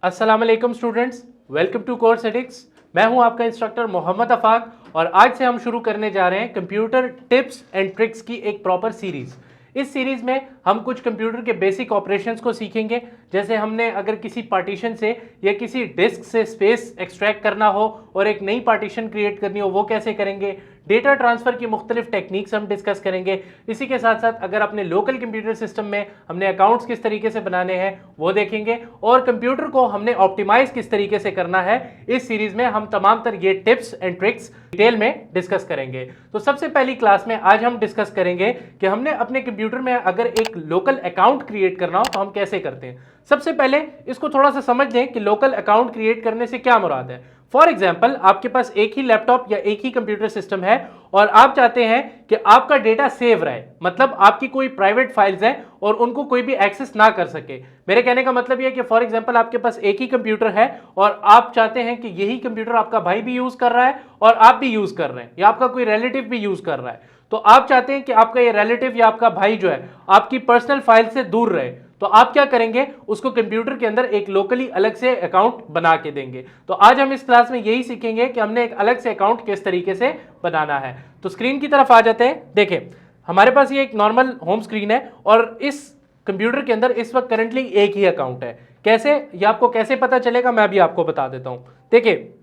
अस्सलाम वालेकुम students, welcome to course Edix. मैं हूं आपका इंस्ट्रक्टर मोहम्मद अफाक और आज से हम शुरू करने जा रहे हैं कंप्यूटर टिप्स एंड ट्रिक्स की एक प्रॉपर सीरीज। इस सीरीज में हम कुछ कंप्यूटर के बेसिक ऑपरेशंस को सीखेंगे, जैसे हमने अगर किसी पार्टीशन से या किसी डिस्क से स्पेस एक्सट्रैक्ट करना हो और एक नई पार्टीशन क्रिएट करनी हो वो कैसे करेंगे। डेटा ट्रांसफर की मुख्तलिफ टेक्निक्स हम डिस्कस करेंगे। इसी के साथ साथ अगर अपने लोकल कंप्यूटर सिस्टम में हमने अकाउंट्स किस तरीके से बनाने हैं वो देखेंगे और कंप्यूटर को हमने ऑप्टिमाइज किस तरीके से करना है। इस सीरीज में हम तमाम तर ये टिप्स एंड ट्रिक्स डिटेल में डिस्कस करेंगे। तो सबसे पहली क्लास में आज हम डिस्कस करेंगे कि हमने अपने कंप्यूटर में अगर एक लोकल अकाउंट क्रिएट करना हो तो हम कैसे करते हैं। सबसे पहले इसको थोड़ा सा समझ दें कि लोकल अकाउंट क्रिएट करने से क्या मुराद है। फॉर एग्जाम्पल, आपके पास एक ही लैपटॉप या एक ही कंप्यूटर सिस्टम है और आप चाहते हैं कि आपका डेटा सेव रहे, मतलब आपकी कोई प्राइवेट फाइल्स हैं और उनको कोई भी एक्सेस ना कर सके। मेरे कहने का मतलब यह है कि फॉर एग्जाम्पल आपके पास एक ही कंप्यूटर है और आप चाहते हैं कि यही कंप्यूटर आपका भाई भी यूज कर रहा है और आप भी यूज कर रहे हैं या आपका कोई रिलेटिव भी यूज कर रहा है, तो आप चाहते हैं कि आपका ये रिलेटिव या आपका भाई जो है आपकी पर्सनल फाइल से दूर रहे, तो आप क्या करेंगे, उसको कंप्यूटर के अंदर एक लोकली अलग से अकाउंट बना के देंगे। तो आज हम इस क्लास में यही सीखेंगे कि हमने एक अलग से अकाउंट किस तरीके से बनाना है। तो स्क्रीन की तरफ आ जाते हैं। देखें, हमारे पास ये एक नॉर्मल होम स्क्रीन है और इस कंप्यूटर के अंदर इस वक्त करंटली एक ही अकाउंट है। कैसे, ये आपको कैसे पता चलेगा मैं भी आपको बता देता हूं। देखिए,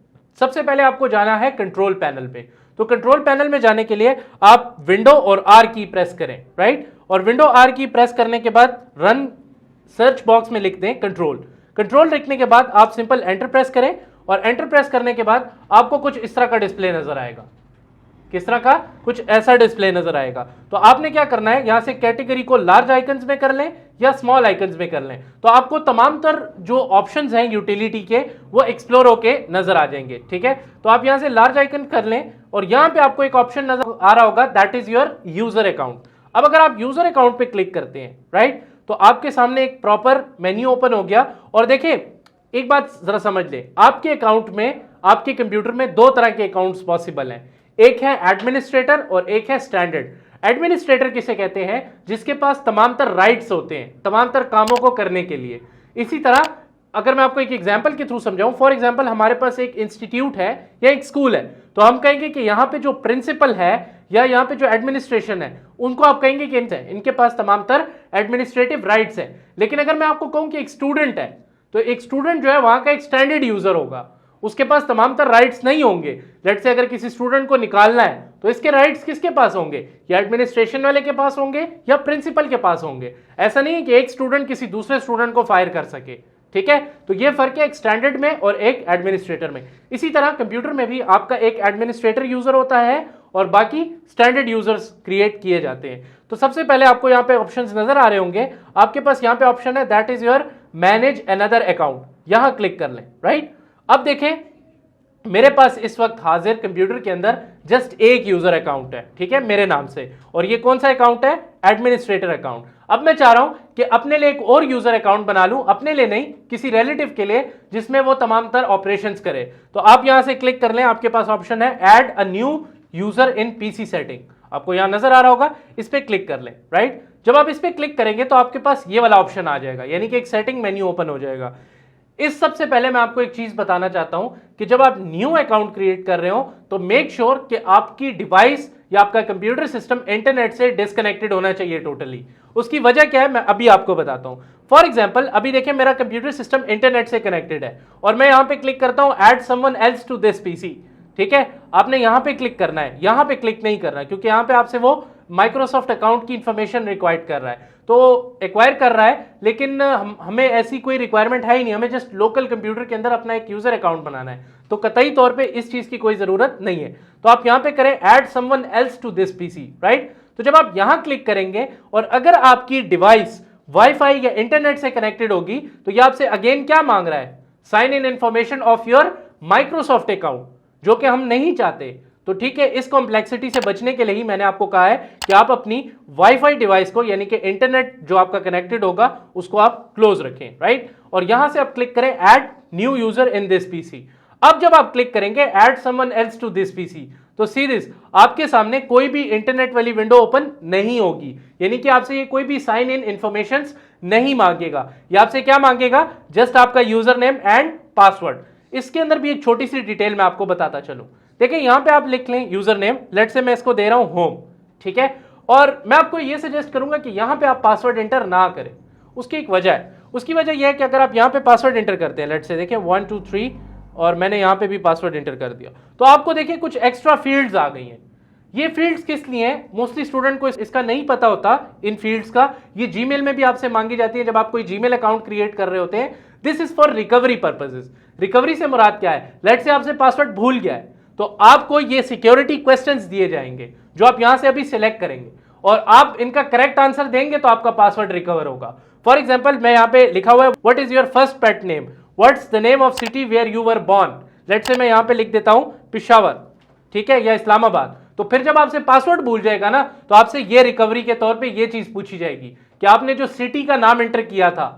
सबसे पहले आपको जाना है कंट्रोल पैनल पे। तो कंट्रोल पैनल में जाने के लिए आप विंडो और आर की प्रेस करें, राइट, और विंडो आर की प्रेस करने के बाद रन सर्च बॉक्स में लिख दें कंट्रोल लिखने के बाद आप सिंपल एंटर प्रेस करें और एंटर प्रेस करने के बाद आपको कुछ इस तरह का डिस्प्ले नजर आएगा। किस तरह का? कुछ ऐसा डिस्प्ले नजर आएगा। तो आपने क्या करना है, यहां से कैटेगरी को लार्ज आइकन्स में कर लें या स्मॉल आइकन्स में कर लें, तो आपको तमाम तर जो ऑप्शंस हैं यूटिलिटी के वो एक्सप्लोर होके नजर आ जाएंगे। ठीक है, तो आप यहां से लार्ज आइकन कर लें और यहां पे आपको एक ऑप्शन नजर आ रहा होगा, that is your user account. अब अगर आप यूजर अकाउंट पे क्लिक करते हैं, राइट, तो आपके सामने एक प्रॉपर मेन्यू ओपन हो गया। और देखिए, एक बात जरा समझ ले, आपके अकाउंट में, आपके कंप्यूटर में दो तरह के अकाउंट्स पॉसिबल हैं। एक है एडमिनिस्ट्रेटर और एक है स्टैंडर्ड। एडमिनिस्ट्रेटर किसे कहते हैं? जिसके पास तमाम तर राइट्स होते हैं तमाम तर कामों को करने के लिए। इसी तरह अगर मैं आपको एक एग्जांपल के थ्रू समझाऊं, फॉर एग्जांपल हमारे पास एक इंस्टीट्यूट है या एक स्कूल है, तो हम कहेंगे कि यहां पे जो प्रिंसिपल है या यहां पे जो एडमिनिस्ट्रेशन है उनको आप कहेंगे कि इनके पास तमाम तर एडमिनिस्ट्रेटिव राइट्स है। लेकिन अगर मैं आपको कहूं कि एक स्टूडेंट है, तो एक स्टूडेंट जो है वहां का एक स्टैंडर्ड यूजर होगा, उसके पास तमाम तर राइट्स नहीं होंगे। लेट्स से अगर किसी स्टूडेंट को निकालना है तो इसके राइट्स किसके पास होंगे? या एडमिनिस्ट्रेशन वाले के पास होंगे या प्रिंसिपल के पास होंगे। ऐसा नहीं है कि एक स्टूडेंट किसी दूसरे स्टूडेंट को फायर कर सके। ठीक है, तो ये फर्क है एक स्टैंडर्ड में और एक एडमिनिस्ट्रेटर में। इसी तरह कंप्यूटर में भी आपका एक एडमिनिस्ट्रेटर यूजर होता है और बाकी स्टैंडर्ड यूजर्स क्रिएट किए जाते हैं। तो सबसे पहले आपको यहाँ पे ऑप्शंस नजर आ रहे होंगे, आपके पास यहाँ पे ऑप्शन है that is your manage another account, यहां क्लिक कर लें, राइट। अब देखें, मेरे पास इस वक्त हाजिर कंप्यूटर के अंदर जस्ट एक यूजर अकाउंट है, ठीक है, मेरे नाम से, और ये कौन सा अकाउंट है? Administrator account. अब मैं चाह रहा हूं कि अपने लिए एक और यूजर अकाउंट बना लूं, अपने लिए नहीं, किसी रिलेटिव के लिए, जिसमें वो तमाम तर ऑपरेशंस करे। तो आप यहां से क्लिक कर लें, आपके पास ऑप्शन है add a new user in PC setting, आपको यहां नजर आ रहा होगा, इस पे क्लिक कर लें, राइट। जब आप इस पे क्लिक करेंगे तो आपके पास ये वाला ऑप्शन आ जाएगा, यानी कि एक सेटिंग मेन्यू ओपन हो जाएगा। इस सबसे पहले मैं आपको एक चीज बताना चाहता हूं कि जब आप न्यू अकाउंट क्रिएट कर रहे हो तो मेक श्योर कि आपकी डिवाइस या आपका कंप्यूटर सिस्टम इंटरनेट से डिस्कनेक्टेड होना चाहिए टोटली। उसकी वजह क्या है मैं अभी आपको बताता हूं। फॉर एग्जांपल, अभी देखिए मेरा कंप्यूटर सिस्टम इंटरनेट से कनेक्टेड है और मैं यहां पे क्लिक करता हूं add someone else to this PC. ठीक है, आपने यहां पे क्लिक करना है, यहां पे क्लिक नहीं करना है, क्योंकि यहां पे आपसे वो माइक्रोसॉफ्ट अकाउंट की इंफॉर्मेशन रिक्वायर्ड कर रहा है, तो एक्वायर कर रहा है, लेकिन हमें ऐसी कोई रिक्वायरमेंट है ही नहीं, हमें जस्ट लोकल कंप्यूटर के अंदर अपना एक यूजर अकाउंट बनाना है, तो कतई तौर पे इस चीज की कोई जरूरत नहीं है। तो आप यहां पे करें add someone else to this PC, right. तो जब आप यहां क्लिक करेंगे और अगर आपकी डिवाइस वाईफाई या इंटरनेट से कनेक्टेड होगी तो ये आपसे अगेन क्या मांग रहा है? Sign in information of your Microsoft account, जो कि हम नहीं चाहते। तो ठीक है, इस कॉम्प्लेक्सिटी से बचने के लिए ही मैंने आपको कहा है कि आप अपनी वाईफाई डिवाइस को, यानी कि इंटरनेट जो आपका कनेक्टेड होगा, उसको आप क्लोज रखें, राइट। और यहां से आप क्लिक करें add new user in this PC. अब जब आप क्लिक करेंगे add someone else to this PC, तो सी दिस, आपके सामने कोई भी इंटरनेट वाली विंडो ओपन नहीं होगी, यानी कि आपसे ये कोई भी साइन इन इंफॉर्मेशन नहीं मांगेगा। ये आपसे क्या मांगेगा, जस्ट आपका यूजर नेम एंड पासवर्ड। इसके अंदर भी एक छोटी सी डिटेल मैं आपको बताता चलूं। देखिए यहां पे आप लिख लें यूजर नेम, लेट से मैं इसको दे रहा हूं होम, ठीक है। और मैं आपको ये सजेस्ट करूंगा कि यहां पे आप पासवर्ड एंटर ना करें। उसकी एक वजह है, उसकी वजह यह है कि अगर आप यहां पे पासवर्ड एंटर करते हैं, लेट से देखिए 1 2 3 और मैंने यहां पे भी पासवर्ड एंटर कर दिया, तो आपको देखिए कुछ एक्स्ट्रा फील्ड्स आ गई हैं। ये फील्ड्स किस लिए हैं, मोस्टली स्टूडेंट को इसका नहीं पता होता इन फील्ड्स का। ये जीमेल में भी आपसे मांगी जाती है जब आप कोई जीमेल अकाउंट क्रिएट कर रहे होते हैं। This is for recovery purposes. Recovery से मुराद क्या है, लेट से आपसे पासवर्ड भूल गया है तो आपको ये सिक्योरिटी क्वेश्चंस दिए जाएंगे जो आप यहां से अभी सिलेक्ट करेंगे और आप इनका करेक्ट आंसर देंगे तो आपका पासवर्ड रिकवर होगा। फॉर एग्जाम्पल मैं यहां पे लिखा हुआ है what is your first pet name, what's the name of city where you were born. Let say मैं यहां पे लिख देता हूं पिशावर, ठीक है, या इस्लामाबाद। तो फिर जब आपसे पासवर्ड भूल जाएगा ना तो आपसे ये रिकवरी के तौर पे ये चीज पूछी जाएगी कि आपने जो सिटी का नाम एंटर किया था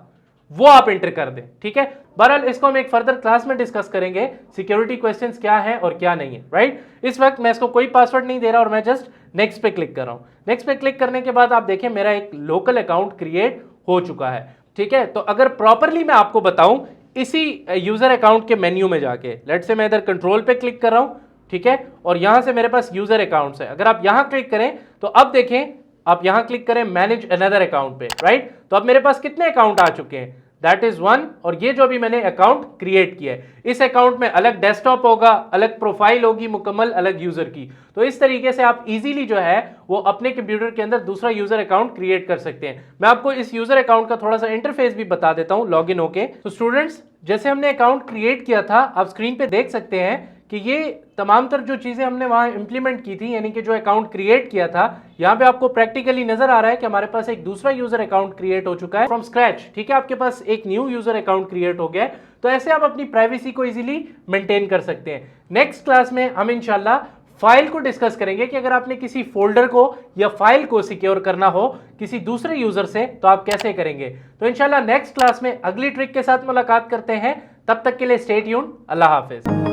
वो आप एंटर कर दें, ठीक है। बहरहाल इसको हम एक फर्दर क्लास में डिस्कस करेंगे, सिक्योरिटी क्वेश्चंस क्या है और क्या नहीं है, राइट। इस वक्त मैं इसको कोई पासवर्ड नहीं दे रहा और मैं जस्ट नेक्स्ट पे क्लिक कर रहा हूं। नेक्स्ट पे क्लिक करने के बाद आप देखें मेरा एक लोकल अकाउंट क्रिएट हो चुका है, ठीक है। तो अगर प्रॉपरली मैं आपको बताऊं, इसी यूजर अकाउंट के मेन्यू में जाके, लेट से मैं इधर कंट्रोल पे क्लिक कर रहा हूं, ठीक है, और यहां से मेरे पास यूजर अकाउंट्स है। अगर आप यहां क्लिक करें तो अब देखें, आप यहां क्लिक करें मैनेज अनदर अकाउंट पे, राइट। तो अब मेरे पास कितने अकाउंट आ चुके हैं, दैट इज 1। और ये जो अभी मैंने अकाउंट क्रिएट किया है, इस अकाउंट में अलग डेस्कटॉप होगा, अलग प्रोफाइल होगी मुकम्मल अलग यूजर की। तो इस तरीके से आप इजीली जो है वो अपने कंप्यूटर के अंदर दूसरा यूजर अकाउंट क्रिएट कर सकते हैं। मैं आपको इस यूजर अकाउंट का थोड़ा सा इंटरफेस भी बता देता हूं लॉगिन होके। तो स्टूडेंट्स, जैसे हमने अकाउंट क्रिएट किया था, आप स्क्रीन पे देख सकते हैं कि ये तमाम तर जो चीजें हमने वहां इंप्लीमेंट की थी, यानी कि जो अकाउंट क्रिएट किया था, यहां पे आपको प्रैक्टिकली नजर आ रहा है कि हमारे पास एक दूसरा यूजर अकाउंट क्रिएट हो चुका है फ्रॉम स्क्रैच, ठीक है। आपके पास एक न्यू यूजर अकाउंट क्रिएट हो गया है। तो ऐसे आप अपनी प्राइवेसी को इजीली मेंटेन कर सकते हैं। नेक्स्ट क्लास में हम इंशाल्लाह फाइल को डिस्कस करेंगे कि अगर आपने किसी फोल्डर को या फाइल को सिक्योर करना हो किसी दूसरे यूजर से तो आप कैसे करेंगे। तो इंशाल्लाह नेक्स्ट क्लास में अगली ट्रिक के साथ मुलाकात करते हैं। तब तक के लिए स्टे ट्यून्ड। अल्लाह हाफिज।